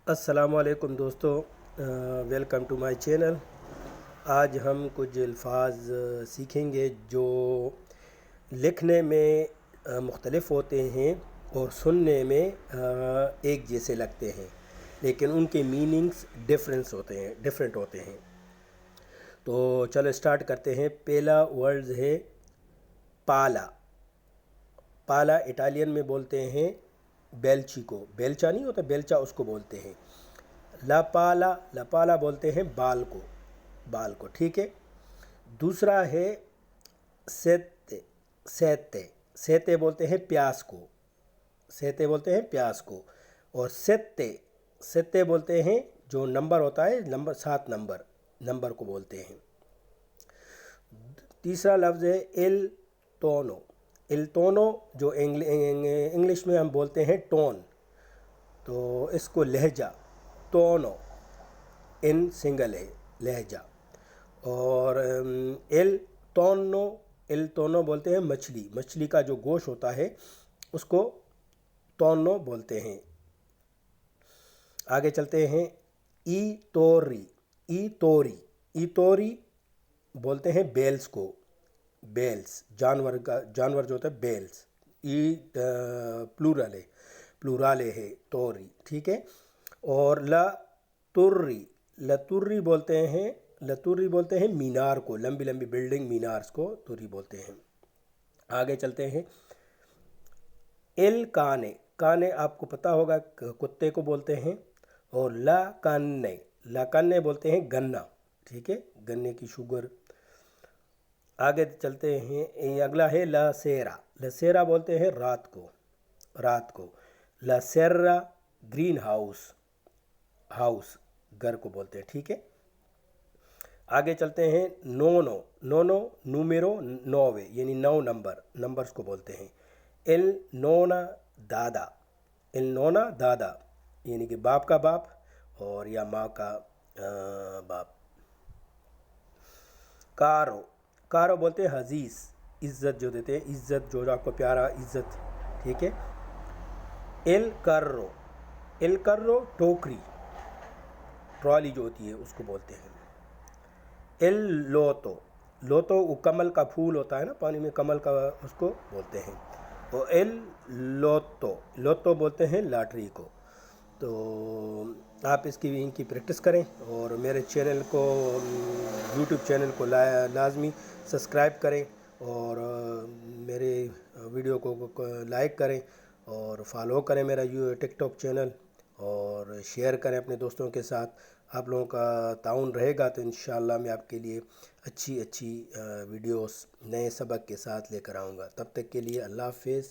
السلام علیکم دوستو، ویلکم ٹو مائی چینل۔ آج ہم کچھ الفاظ سیکھیں گے جو لکھنے میں مختلف ہوتے ہیں اور سننے میں ایک جیسے لگتے ہیں، لیکن ان کے میننگز ڈفرینٹ ہوتے ہیں۔ تو چلو اسٹارٹ کرتے ہیں۔ پہلا ورڈ ہے پالا۔ پالا اٹالین میں بولتے ہیں بیلچی کو، بیلچا نہیں ہوتا، بیلچا اس کو بولتے ہیں۔ لا پالا بولتے ہیں بال کو، ٹھیک ہے۔ دوسرا ہے سیتے بولتے ہیں پیاس کو، اور ستے بولتے ہیں جو نمبر ہوتا ہے، 7 نمبر کو بولتے ہیں۔ تیسرا لفظ ہے ایل تونو جو انگلش میں ہم بولتے ہیں ٹون، تو اس کو لہجہ، تونو ان سنگل ہے لہجہ۔ اور ایل تونو بولتے ہیں مچھلی کا جو گوشت ہوتا ہے اس کو تونو بولتے ہیں۔ آگے چلتے ہیں۔ ای توری بولتے ہیں بیلز کو، جانور جو ہوتا ہے بیلز، پلورل ہے توری، ٹھیک ہے۔ اور لتوری بولتے ہیں مینار کو، لمبی بلڈنگ مینارز کو توری بولتے ہیں۔ آگے چلتے ہیں۔ ایل کانے آپ کو پتہ ہوگا کتے کو بولتے ہیں، اور لا کانے بولتے ہیں گنا، ٹھیک ہے، گنے کی شوگر۔ آگے چلتے ہیں۔ اگلا ہے لسیرا بولتے ہیں رات کو، لسیرا گرین ہاؤس گھر کو بولتے ہیں، ٹھیک ہے۔ آگے چلتے ہیں۔ نومیرو 9 یعنی 9 نمبرز کو بولتے ہیں۔ ایل نونا دادا یعنی کہ باپ کا باپ اور یا ماں کا باپ۔ کارو بولتے ہیں عزیز، عزت جو دیتے ہیں، عزت جو آپ کو پیارا، عزت، ٹھیک ہے۔ ایل کرو ٹوکری، ٹرالی جو ہوتی ہے اس کو بولتے ہیں۔ ایل لوتو وہ کمل کا پھول ہوتا ہے نا پانی میں، کمل کا، اس کو بولتے ہیں۔ اور ایل لوتو بولتے ہیں لاٹری کو۔ تو آپ ان کی پریکٹس کریں، اور میرے چینل کو، یوٹیوب چینل کو لازمی سبسکرائب کریں، اور میرے ویڈیو کو لائک کریں، اور فالو کریں میرا ٹک ٹاک چینل، اور شیئر کریں اپنے دوستوں کے ساتھ۔ آپ لوگوں کا تعاون رہے گا تو انشاءاللہ میں آپ کے لیے اچھی ویڈیوز نئے سبق کے ساتھ لے کر آؤں گا۔ تب تک کے لیے اللہ حافظ۔